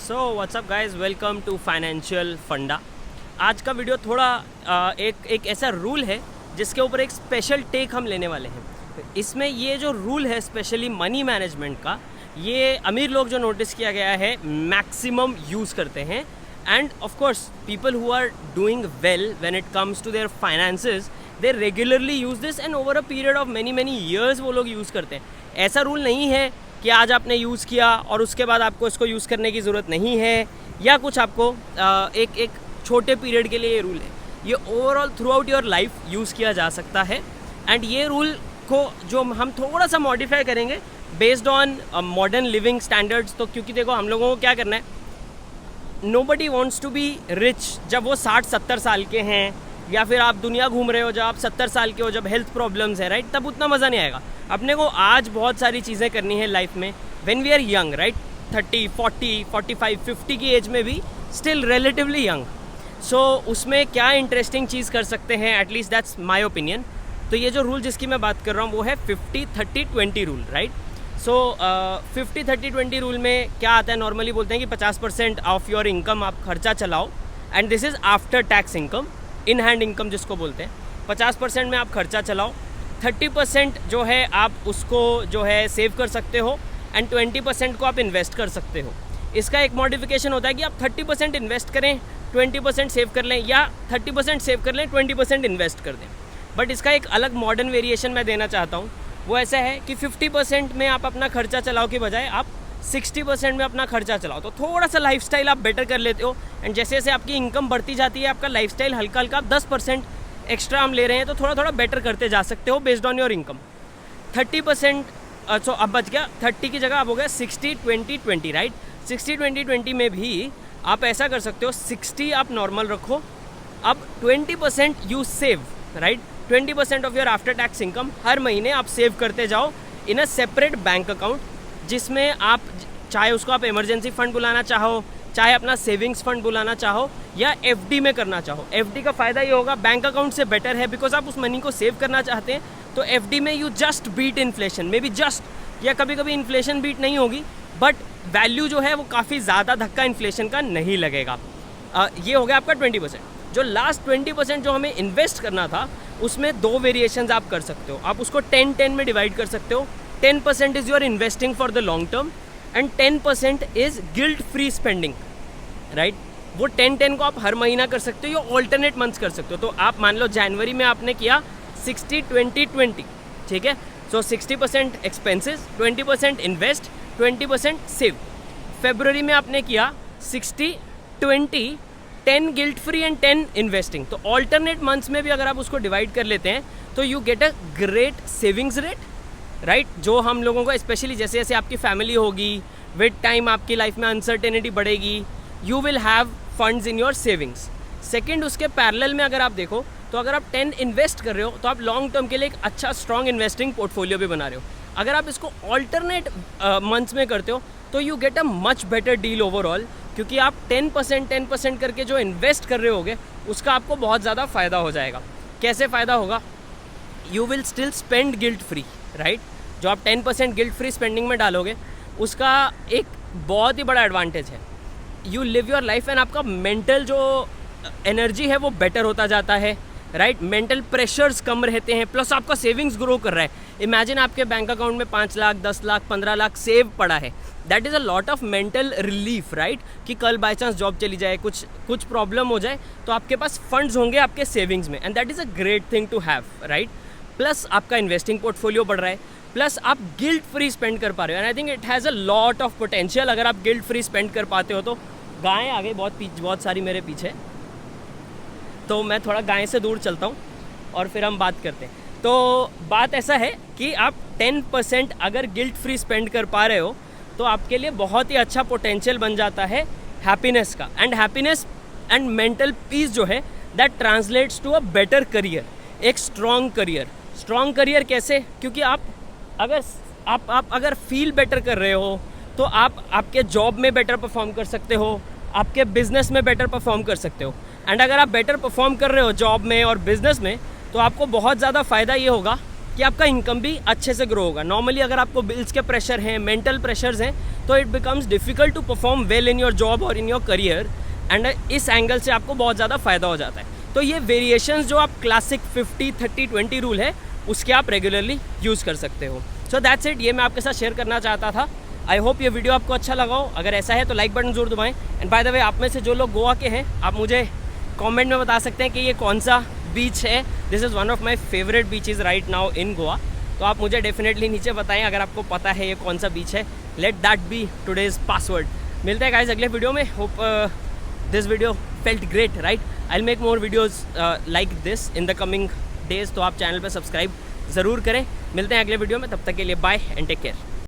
So what's up guys, welcome to financial funda. आज का video थोड़ा एक ऐसा रूल है जिसके ऊपर एक स्पेशल टेक हम लेने वाले हैं। इसमें ये जो रूल है स्पेशली मनी मैनेजमेंट का, ये अमीर लोग जो नोटिस किया गया है मैक्सिमम यूज़ करते हैं। And of course people who are doing well when it comes to their finances, they regularly use this and over a period of many years वो लोग यूज़ करते हैं। ऐसा रूल नहीं है कि आज आपने यूज़ किया और उसके बाद आपको इसको यूज़ करने की ज़रूरत नहीं है, या कुछ आपको एक छोटे पीरियड के लिए ये रूल है। ये overall through out your life use किया जा सकता है। एंड ये रूल को जो हम थोड़ा सा मॉडिफाई करेंगे based on modern living standards. तो क्योंकि देखो, हम लोगों को क्या करना है, nobody wants to be rich जब वो 60-70 साल के हैं, या फिर आप दुनिया घूम रहे हो जब आप 70 साल के हो, जब हेल्थ प्रॉब्लम्स है, राइट, तब उतना मज़ा नहीं आएगा। अपने को आज बहुत सारी चीज़ें करनी है लाइफ में when we are young, right, 30, 40, 45, 50 की एज में भी स्टिल रिलेटिवली यंग। सो उसमें क्या इंटरेस्टिंग चीज़ कर सकते हैं, एटलीस्ट दैट्स माई ओपिनियन। तो ये जो रूल जिसकी मैं बात कर रहा हूँ वो है 50-30-20 रूल, राइट। सो 50-30-20 रूल में क्या आता है, नॉर्मली बोलते हैं कि 50% ऑफ योर इनकम आप खर्चा चलाओ, and this is after tax income, in hand income जिसको बोलते हैं। 50% में आप खर्चा चलाओ, 30% जो है आप उसको जो है सेव कर सकते हो, एंड 20% को आप इन्वेस्ट कर सकते हो। इसका एक मॉडिफिकेशन होता है कि आप 30% इन्वेस्ट करें, 20% सेव कर लें, या 30% सेव कर लें, 20% इन्वेस्ट कर दें। बट इसका एक अलग मॉडर्न वेरिएशन मैं देना चाहता हूँ। वो ऐसा है कि 50% में आप अपना खर्चा चलाओ के बजाय आप 60% में अपना खर्चा चलाओ, तो थोड़ा सा लाइफस्टाइल आप बेटर कर लेते हो। एंड जैसे जैसे आपकी इनकम बढ़ती जाती है, आपका लाइफस्टाइल हल्का हल्का, आप 10% एक्स्ट्रा हम ले रहे हैं तो थोड़ा थोड़ा बेटर करते जा सकते हो बेस्ड ऑन योर इनकम। 30% सो अब बच गया 30 की जगह अब हो गया 60-20-20, राइट। 60-20-20 में भी आप ऐसा कर सकते हो, 60 आप नॉर्मल रखो, अब 20% you save, right. 20% off your after tax income हर महीने आप सेव करते जाओ in a separate bank account, जिसमें आप चाहे उसको आप इमरजेंसी फंड बुलाना चाहो, चाहे अपना सेविंग्स फंड बुलाना चाहो, या एफडी में करना चाहो। एफडी का फ़ायदा ये होगा, बैंक अकाउंट से बेटर है, बिकॉज आप उस मनी को सेव करना चाहते हैं। तो एफडी में you just beat inflation, maybe just, या कभी कभी इन्फ्लेशन बीट नहीं होगी, बट वैल्यू जो है वो काफ़ी ज़्यादा धक्का इन्फ्लेशन का नहीं लगेगा। ये हो गया आपका 20%। जो लास्ट 20% जो हमें इन्वेस्ट करना था, उसमें 2 वेरिएशंस आप कर सकते हो। आप उसको 10-10 में डिवाइड कर सकते हो। 10% is your investing for the long term, and 10% is guilt free spending, right. वो 10-10 को आप हर महीना कर सकते हो, या ऑल्टरनेट मंथ्स कर सकते हो। तो आप मान लो जनवरी में आपने किया 60-20-20, ठीक है। सो 60% एक्सपेंसेस, 20% इन्वेस्ट, 20% सेव। फरवरी में आपने किया 60-20, 10 गिल्ट फ्री एंड 10 इन्वेस्टिंग। तो ऑल्टरनेट मंथ्स में भी अगर आप उसको डिवाइड कर लेते हैं तो you get a great savings rate, right. जो हम लोगों को स्पेशली जैसे जैसे आपकी फैमिली होगी, विद टाइम आपकी लाइफ में अनसर्टेनिटी बढ़ेगी, you will have funds in your savings. Second, उसके पैरेलल में अगर आप देखो तो अगर आप 10 इन्वेस्ट कर रहे हो तो आप लॉन्ग टर्म के लिए एक अच्छा स्ट्रॉन्ग इन्वेस्टिंग पोर्टफोलियो भी बना रहे हो। अगर आप इसको ऑल्टरनेट मंथ्स में करते हो तो you get a much better deal overall, क्योंकि आप 10% करके जो इन्वेस्ट कर रहे होगे उसका आपको बहुत ज़्यादा फ़ायदा हो जाएगा। कैसे फ़ायदा होगा? You will still spend guilt free, right. जो आप 10% गिल्ट फ्री स्पेंडिंग में डालोगे उसका एक बहुत ही बड़ा एडवांटेज है, you live your life, and आपका मेंटल जो एनर्जी है वो बेटर होता जाता है, राइट। मेंटल प्रेशर्स कम रहते हैं, प्लस आपका सेविंग्स ग्रो कर रहा है। इमेजिन आपके बैंक अकाउंट में 5 लाख, 10 लाख, 15 लाख सेव पड़ा है। That is a lot of mental relief, right, कि कल बाई चांस जॉब चली जाए, कुछ प्रॉब्लम हो जाए, तो आपके पास फंड्स होंगे आपके सेविंग्स में, and that is a great thing to have, right. Plus आपका इन्वेस्टिंग पोर्टफोलियो बढ़ रहा है, प्लस आप गिल्ट फ्री स्पेंड कर पा रहे हो, and I think it has a lot of potential. अगर आप गिल्ट फ्री स्पेंड कर पाते हो तो गायें आगे बहुत सारी मेरे पीछे, तो मैं थोड़ा गाय से दूर चलता हूँ और फिर हम बात करते हैं। तो बात ऐसा है कि आप 10% अगर गिल्ट फ्री स्पेंड कर पा रहे हो तो आपके लिए बहुत ही अच्छा पोटेंशियल बन जाता है हैप्पीनेस का। And happiness and mental peace जो है that translates to a better career, एक स्ट्रॉन्ग करियर। स्ट्रॉन्ग करियर कैसे? क्योंकि आप अगर फील बेटर कर रहे हो तो आप आपके जॉब में बेटर परफॉर्म कर सकते हो, आपके बिजनेस में बेटर परफॉर्म कर सकते हो। एंड अगर आप बेटर परफॉर्म कर रहे हो जॉब में और बिजनेस में, तो आपको बहुत ज़्यादा फ़ायदा ये होगा कि आपका इनकम भी अच्छे से ग्रो होगा। नॉर्मली अगर आपको बिल्स के प्रेशर हैं, मेंटल प्रेशर्स हैं, तो it becomes difficult to perform well in your job और इन योर करियर, एंड इस एंगल से आपको बहुत ज़्यादा फ़ायदा हो जाता है। तो ये वेरिएशंस जो आप क्लासिक 50-30-20 रूल है उसके आप रेगुलरली यूज़ कर सकते हो। सो दैट्स इट, ये मैं आपके साथ शेयर करना चाहता था। आई होप ये वीडियो आपको अच्छा लगा हो। अगर ऐसा है तो लाइक बटन जरूर दबाएं। एंड बाय द वे, आप में से जो लोग गोवा के हैं, आप मुझे कमेंट में बता सकते हैं कि ये कौन सा बीच है। This is one of my favourite beaches right now in Goa. तो आप मुझे डेफिनेटली नीचे बताएं अगर आपको पता है ये कौन सा बीच है। Let that be today's password. मिलते हैं गाइस अगले वीडियो में। Hope this video felt great, right? I will make more videos like this in the coming days. तो आप चैनल पर सब्सक्राइब ज़रूर करें। मिलते हैं अगले वीडियो में, तब तक के लिए बाय एंड टेक केयर।